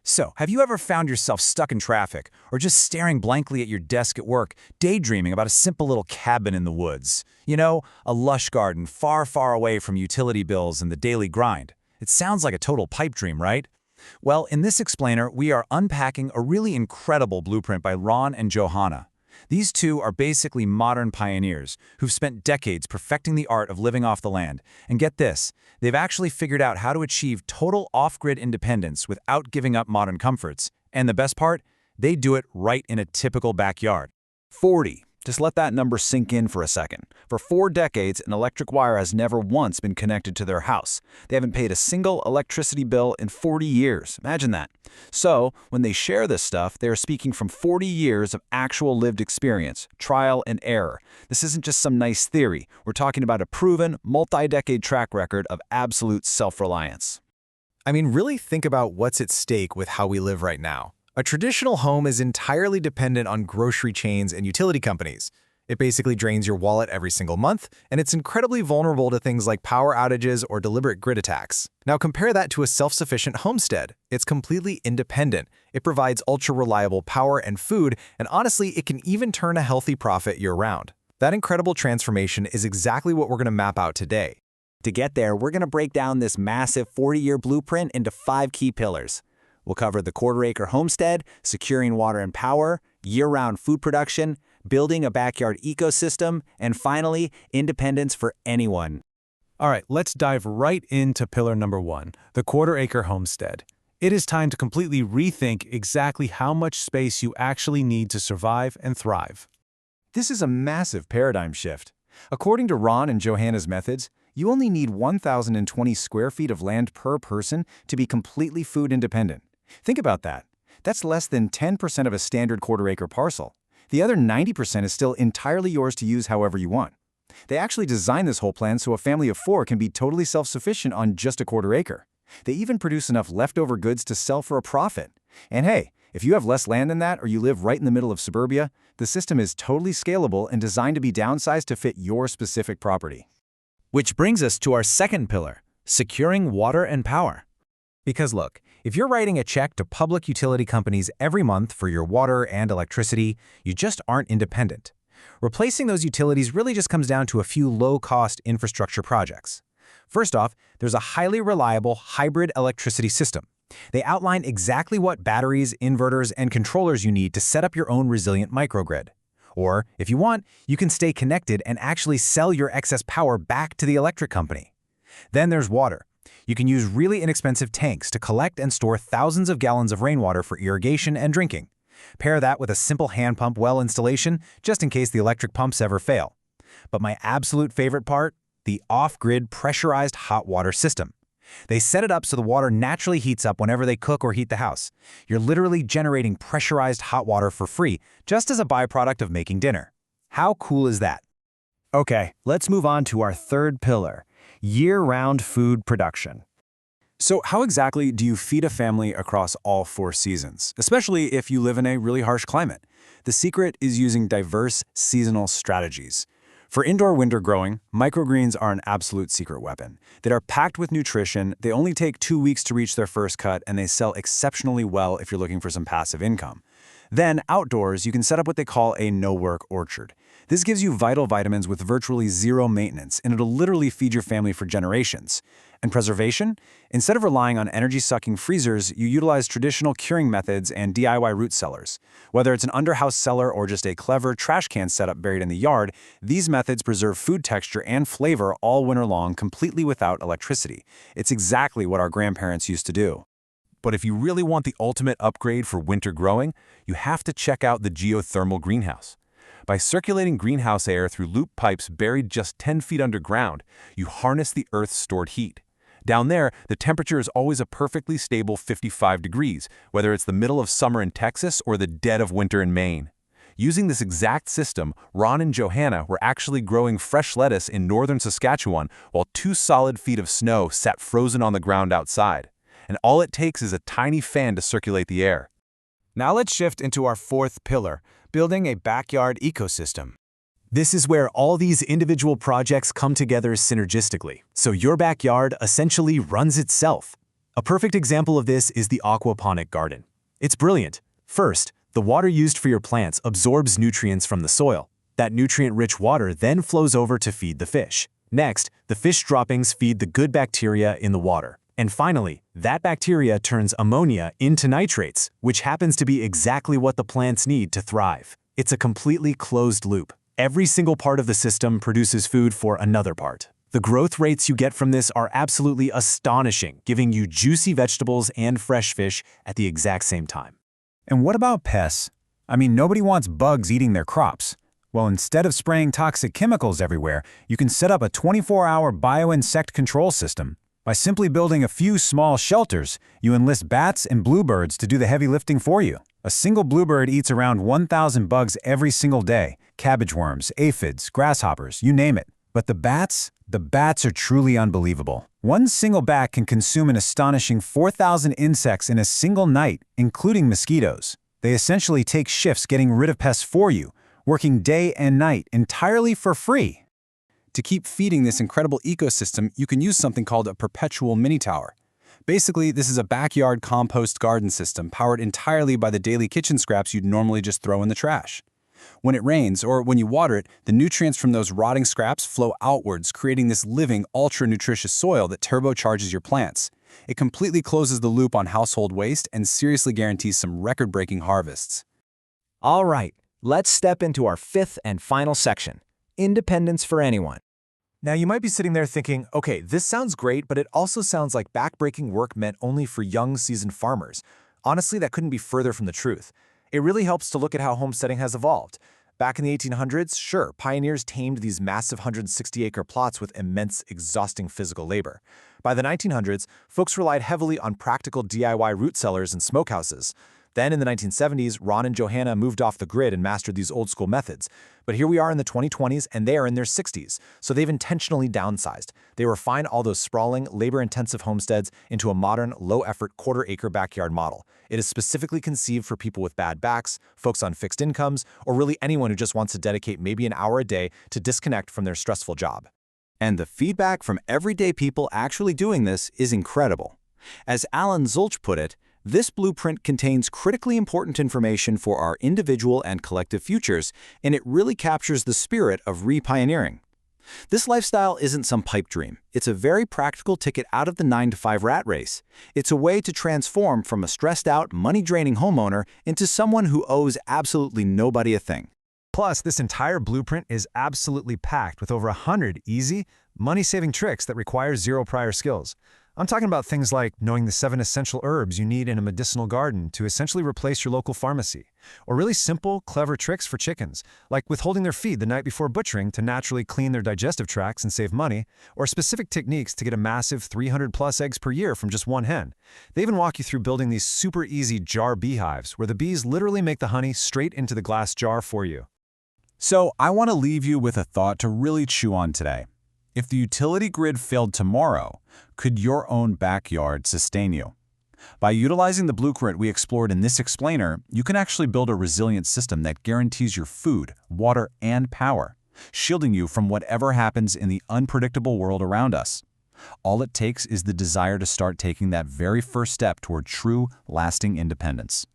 So, have you ever found yourself stuck in traffic or just staring blankly at your desk at work, daydreaming about a simple little cabin in the woods? You know, a lush garden far, far away from utility bills and the daily grind. It sounds like a total pipe dream, right? Well, in this explainer, we are unpacking a really incredible blueprint by Ron and Johanna. These two are basically modern pioneers who've spent decades perfecting the art of living off the land. And get this, they've actually figured out how to achieve total off-grid independence without giving up modern comforts. And the best part? They do it right in a typical backyard. 40. Just let that number sink in for a second. For 4 decades, an electric wire has never once been connected to their house. They haven't paid a single electricity bill in 40 years. Imagine that. So, when they share this stuff, they are speaking from 40 years of actual lived experience, trial and error. This isn't just some nice theory. We're talking about a proven, multi-decade track record of absolute self-reliance. I mean, really think about what's at stake with how we live right now. A traditional home is entirely dependent on grocery chains and utility companies. It basically drains your wallet every single month, and it's incredibly vulnerable to things like power outages or deliberate grid attacks. Now compare that to a self-sufficient homestead. It's completely independent. It provides ultra-reliable power and food, and honestly, it can even turn a healthy profit year-round. That incredible transformation is exactly what we're going to map out today. To get there, we're going to break down this massive 40-year blueprint into 5 key pillars. We'll cover the quarter-acre homestead, securing water and power, year-round food production, building a backyard ecosystem, and finally, independence for anyone. All right, let's dive right into pillar number 1, the quarter-acre homestead. It is time to completely rethink exactly how much space you actually need to survive and thrive. This is a massive paradigm shift. According to Ron and Johanna's methods, you only need 1,020 square feet of land per person to be completely food independent. Think about that. That's less than 10% of a standard quarter-acre parcel. The other 90% is still entirely yours to use however you want. They actually designed this whole plan so a family of 4 can be totally self-sufficient on just a quarter acre. They even produce enough leftover goods to sell for a profit. And hey, if you have less land than that or you live right in the middle of suburbia, the system is totally scalable and designed to be downsized to fit your specific property. Which brings us to our second pillar, securing water and power. Because look, if you're writing a check to public utility companies every month for your water and electricity, you just aren't independent. Replacing those utilities really just comes down to a few low-cost infrastructure projects. First off, there's a highly reliable hybrid electricity system. They outline exactly what batteries, inverters, and controllers you need to set up your own resilient microgrid. Or, if you want, you can stay connected and actually sell your excess power back to the electric company. Then there's water. You can use really inexpensive tanks to collect and store thousands of gallons of rainwater for irrigation and drinking. Pair that with a simple hand pump well installation, just in case the electric pumps ever fail. But my absolute favorite part? The off-grid pressurized hot water system. They set it up so the water naturally heats up whenever they cook or heat the house. You're literally generating pressurized hot water for free, just as a byproduct of making dinner. How cool is that? Okay, let's move on to our third pillar, year-round food production. So how exactly do you feed a family across all 4 seasons, especially if you live in a really harsh climate? The secret is using diverse seasonal strategies. For indoor winter growing, microgreens are an absolute secret weapon. They are packed with nutrition, they only take 2 weeks to reach their first cut, and they sell exceptionally well if you're looking for some passive income. Then, outdoors, you can set up what they call a no-work orchard. This gives you vital vitamins with virtually zero maintenance, and it'll literally feed your family for generations. And preservation? Instead of relying on energy-sucking freezers, you utilize traditional curing methods and DIY root cellars. Whether it's an under-house cellar or just a clever trash can setup buried in the yard, these methods preserve food texture and flavor all winter long completely without electricity. It's exactly what our grandparents used to do. But if you really want the ultimate upgrade for winter growing, you have to check out the geothermal greenhouse. By circulating greenhouse air through loop pipes buried just 10 feet underground, you harness the Earth's stored heat. Down there, the temperature is always a perfectly stable 55 degrees, whether it's the middle of summer in Texas or the dead of winter in Maine. Using this exact system, Ron and Johanna were actually growing fresh lettuce in northern Saskatchewan while 2 solid feet of snow sat frozen on the ground outside. And all it takes is a tiny fan to circulate the air. Now let's shift into our fourth pillar, building a backyard ecosystem. This is where all these individual projects come together synergistically, so your backyard essentially runs itself. A perfect example of this is the aquaponic garden. It's brilliant. First, the water used for your plants absorbs nutrients from the soil. That nutrient-rich water then flows over to feed the fish. Next, the fish droppings feed the good bacteria in the water. And finally, that bacteria turns ammonia into nitrates, which happens to be exactly what the plants need to thrive. It's a completely closed loop. Every single part of the system produces food for another part. The growth rates you get from this are absolutely astonishing, giving you juicy vegetables and fresh fish at the exact same time. And what about pests? I mean, nobody wants bugs eating their crops. Well, instead of spraying toxic chemicals everywhere, you can set up a 24-hour bioinsect control system. By simply building a few small shelters, you enlist bats and bluebirds to do the heavy lifting for you. A single bluebird eats around 1,000 bugs every single day. Cabbage worms, aphids, grasshoppers, you name it. But the bats are truly unbelievable. One single bat can consume an astonishing 4,000 insects in a single night, including mosquitoes. They essentially take shifts getting rid of pests for you, working day and night entirely for free. To keep feeding this incredible ecosystem, you can use something called a perpetual mini-tower. Basically, this is a backyard compost garden system powered entirely by the daily kitchen scraps you'd normally just throw in the trash. When it rains, or when you water it, the nutrients from those rotting scraps flow outwards, creating this living, ultra-nutritious soil that turbocharges your plants. It completely closes the loop on household waste and seriously guarantees some record-breaking harvests. All right, let's step into our fifth and final section, independence for anyone. Now, you might be sitting there thinking, okay, this sounds great, but it also sounds like backbreaking work meant only for young, seasoned farmers. Honestly, that couldn't be further from the truth. It really helps to look at how homesteading has evolved. Back in the 1800s, sure, pioneers tamed these massive 160-acre plots with immense, exhausting physical labor. By the 1900s, folks relied heavily on practical DIY root cellars and smokehouses. Then in the 1970s, Ron and Johanna moved off the grid and mastered these old-school methods. But here we are in the 2020s, and they are in their 60s, so they've intentionally downsized. They refine all those sprawling, labor-intensive homesteads into a modern, low-effort, quarter-acre backyard model. It is specifically conceived for people with bad backs, folks on fixed incomes, or really anyone who just wants to dedicate maybe an hour a day to disconnect from their stressful job. And the feedback from everyday people actually doing this is incredible. As Alan Zulch put it, this blueprint contains critically important information for our individual and collective futures, and it really captures the spirit of re-pioneering. This lifestyle isn't some pipe dream. It's a very practical ticket out of the 9-to-5 rat race. It's a way to transform from a stressed-out, money-draining homeowner into someone who owes absolutely nobody a thing. Plus, this entire blueprint is absolutely packed with over 100 easy, money-saving tricks that require zero prior skills. I'm talking about things like knowing the 7 essential herbs you need in a medicinal garden to essentially replace your local pharmacy, or really simple, clever tricks for chickens, like withholding their feed the night before butchering to naturally clean their digestive tracts and save money, or specific techniques to get a massive 300+ eggs per year from just one hen. They even walk you through building these super easy jar beehives, where the bees literally make the honey straight into the glass jar for you. So I want to leave you with a thought to really chew on today. If the utility grid failed tomorrow, could your own backyard sustain you? By utilizing the blueprint we explored in this explainer, you can actually build a resilient system that guarantees your food, water, and power, shielding you from whatever happens in the unpredictable world around us. All it takes is the desire to start taking that very first step toward true, lasting independence.